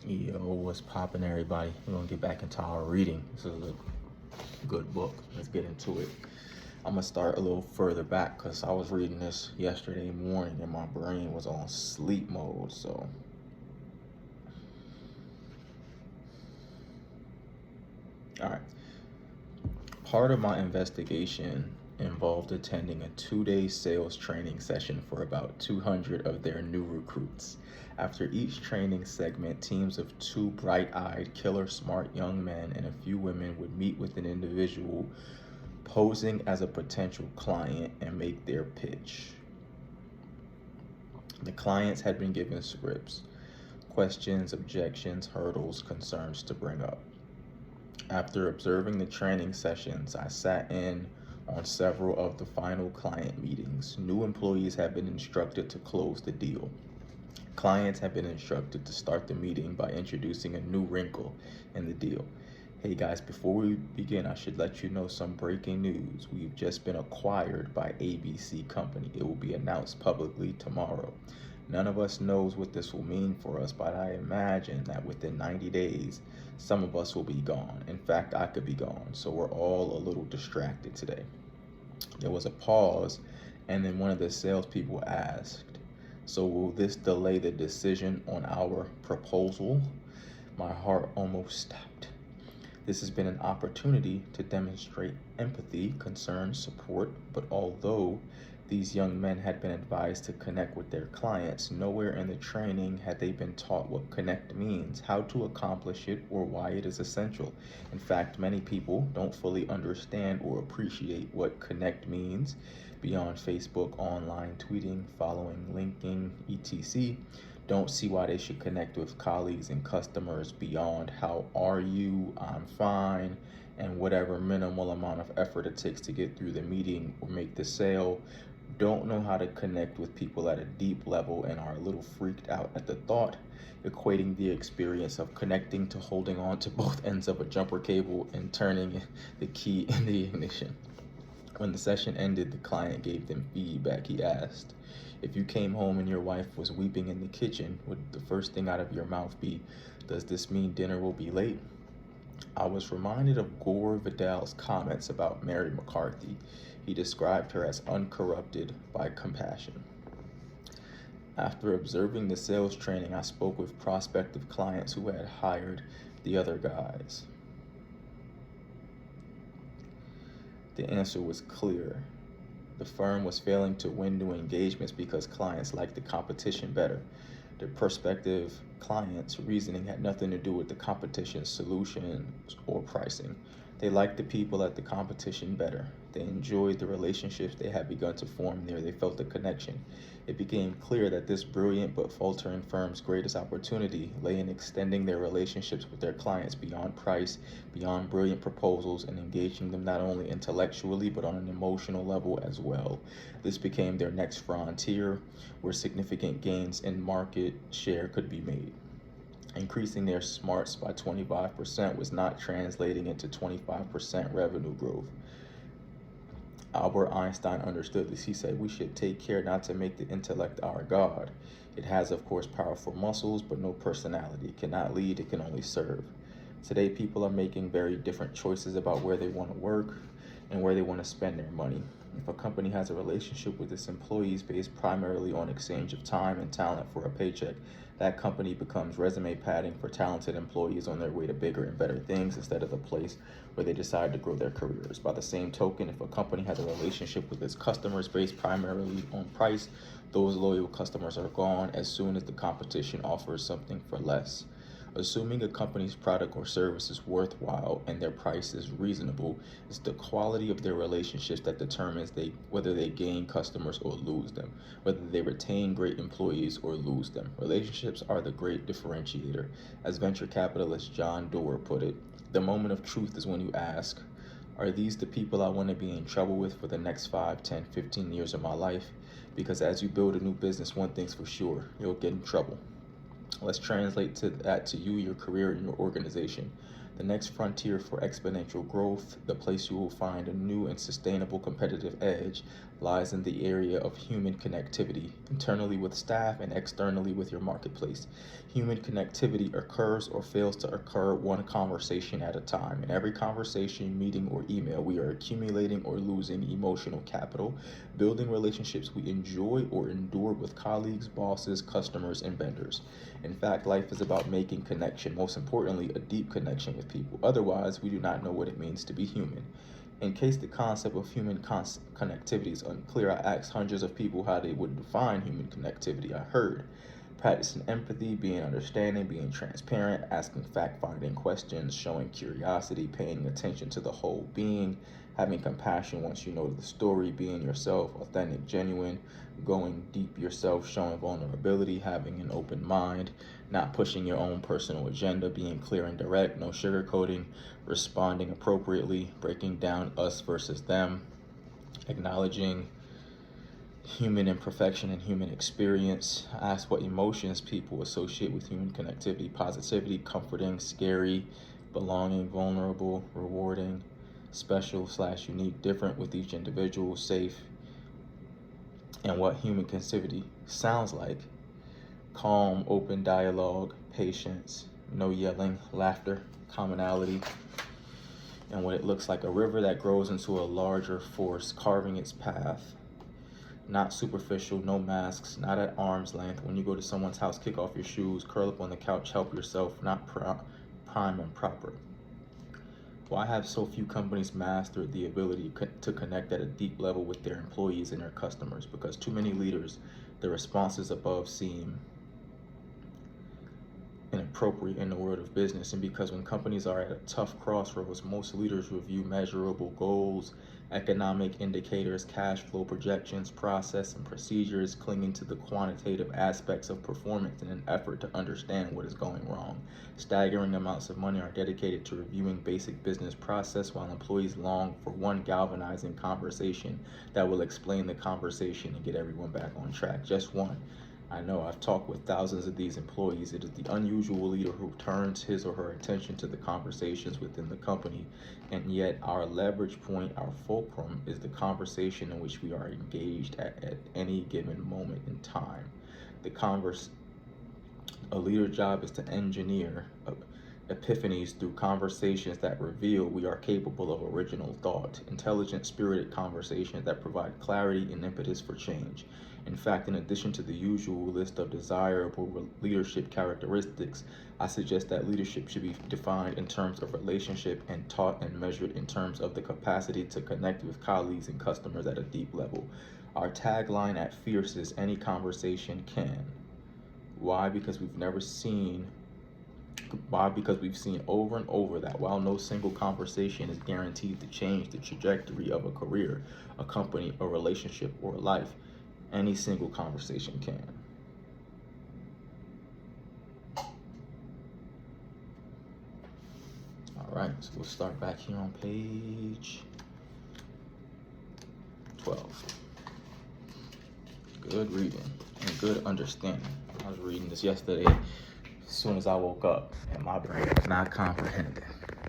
Yo, what's poppin', everybody? We're gonna get back into our reading. This is a good book. Let's get into it. I'm gonna start a little further back because I was reading this yesterday morning and my brain was on sleep mode. So, all right. Part of my investigation involved attending a 2-day sales training session for about 200 of their new recruits. After each training segment, teams of 2 bright-eyed, killer-smart young men and a few women would meet with an individual posing as a potential client and make their pitch. The clients had been given scripts, questions, objections, hurdles, concerns to bring up. After observing the training sessions, I sat in on several of the final client meetings. New employees have been instructed to close the deal. Clients have been instructed to start the meeting by introducing a new wrinkle in the deal. Hey guys, before we begin, I should let you know some breaking news. We've just been acquired by ABC Company. It will be announced publicly tomorrow. None of us knows what this will mean for us, but I imagine that within 90 days, some of us will be gone. In fact, I could be gone, so we're all a little distracted today. There was a pause, and then one of the salespeople asked, so will this delay the decision on our proposal? My heart almost stopped. This has been an opportunity to demonstrate empathy, concern, support, but although these young men had been advised to connect with their clients, nowhere in the training had they been taught what connect means, how to accomplish it, or why it is essential. In fact, many people don't fully understand or appreciate what connect means beyond Facebook, online tweeting, following, linking, etc. Don't see why they should connect with colleagues and customers beyond how are you, I'm fine, and whatever minimal amount of effort it takes to get through the meeting or make the sale. Don't know how to connect with people at a deep level and are a little freaked out at the thought, equating the experience of connecting to holding on to both ends of a jumper cable and turning the key in the ignition. When the session ended, the client gave them feedback. He asked, if you came home and your wife was weeping in the kitchen, would the first thing out of your mouth be, does this mean dinner will be late? I was reminded of Gore Vidal's comments about Mary McCarthy. He described her as uncorrupted by compassion. After observing the sales training, I spoke with prospective clients who had hired the other guys. The answer was clear. The firm was failing to win new engagements because clients liked the competition better. The prospective clients' reasoning had nothing to do with the competition's solutions or pricing. They liked the people at the competition better. They enjoyed the relationships they had begun to form there. They felt the connection. It became clear that this brilliant but faltering firm's greatest opportunity lay in extending their relationships with their clients beyond price, beyond brilliant proposals, and engaging them not only intellectually but on an emotional level as well. This became their next frontier where significant gains in market share could be made. Increasing their smarts by 25% was not translating into 25% revenue growth. Albert Einstein understood this. He said, we should take care not to make the intellect our God. It has, of course, powerful muscles, but no personality. It cannot lead, it can only serve. Today, people are making very different choices about where they want to work and where they want to spend their money. If a company has a relationship with its employees based primarily on exchange of time and talent for a paycheck, that company becomes resume padding for talented employees on their way to bigger and better things instead of the place where they decide to grow their careers. By the same token, if a company has a relationship with its customers based primarily on price, those loyal customers are gone as soon as the competition offers something for less. Assuming a company's product or service is worthwhile and their price is reasonable, it's the quality of their relationships that determines whether they gain customers or lose them, whether they retain great employees or lose them. Relationships are the great differentiator. As venture capitalist John Doerr put it, the moment of truth is when you ask, are these the people I want to be in trouble with for the next 5, 10, 15 years of my life? Because as you build a new business, one thing's for sure, you'll get in trouble. Let's translate that to you, your career, and your organization. The next frontier for exponential growth, the place you will find a new and sustainable competitive edge, lies in the area of human connectivity, internally with staff and externally with your marketplace. Human connectivity occurs or fails to occur one conversation at a time. In every conversation, meeting, or email, we are accumulating or losing emotional capital, building relationships we enjoy or endure with colleagues, bosses, customers, and vendors. In fact, life is about making connection, most importantly, a deep connection with people. Otherwise, we do not know what it means to be human. In case the concept of human connectivity is unclear, I asked hundreds of people how they would define human connectivity. I heard practicing empathy, being understanding, being transparent, asking fact-finding questions, showing curiosity, paying attention to the whole being, having compassion once you know the story, being yourself, authentic, genuine, going deep yourself, showing vulnerability, having an open mind, not pushing your own personal agenda, being clear and direct, no sugarcoating, responding appropriately, breaking down us versus them, acknowledging human imperfection and human experience. Ask what emotions people associate with human connectivity: positivity, comforting, scary, belonging, vulnerable, rewarding, special / unique, different with each individual, safe. And what human connectivity sounds like: calm, open dialogue, patience, no yelling, laughter, commonality. And what it looks like: a river that grows into a larger force, carving its path. Not superficial, no masks, not at arm's length. When you go to someone's house, kick off your shoes, curl up on the couch, help yourself, not prime and proper. Why have so few companies mastered the ability to connect at a deep level with their employees and their customers? Because too many leaders, the responses above seem inappropriate in the world of business. And because when companies are at a tough crossroads, most leaders review measurable goals, economic indicators, cash flow projections, process and procedures, clinging to the quantitative aspects of performance in an effort to understand what is going wrong. Staggering amounts of money are dedicated to reviewing basic business process, while employees long for one galvanizing conversation that will explain the conversation and get everyone back on track. Just one. I know I've talked with thousands of these employees. It is the unusual leader who turns his or her attention to the conversations within the company, and yet our leverage point, our fulcrum, is the conversation in which we are engaged at any given moment in time. A leader's job is to engineer epiphanies through conversations that reveal we are capable of original thought, intelligent, spirited conversations that provide clarity and impetus for change. In fact, in addition to the usual list of desirable leadership characteristics, I suggest that leadership should be defined in terms of relationship and taught and measured in terms of the capacity to connect with colleagues and customers at a deep level. Our tagline at Fierce is "Any conversation can." Why? Because we've seen over and over that while no single conversation is guaranteed to change the trajectory of a career, a company, a relationship, or a life, any single conversation can. All right, so we'll start back here on page 12. Good reading and good understanding. I was reading this yesterday as soon as I woke up, and my brain was not comprehending.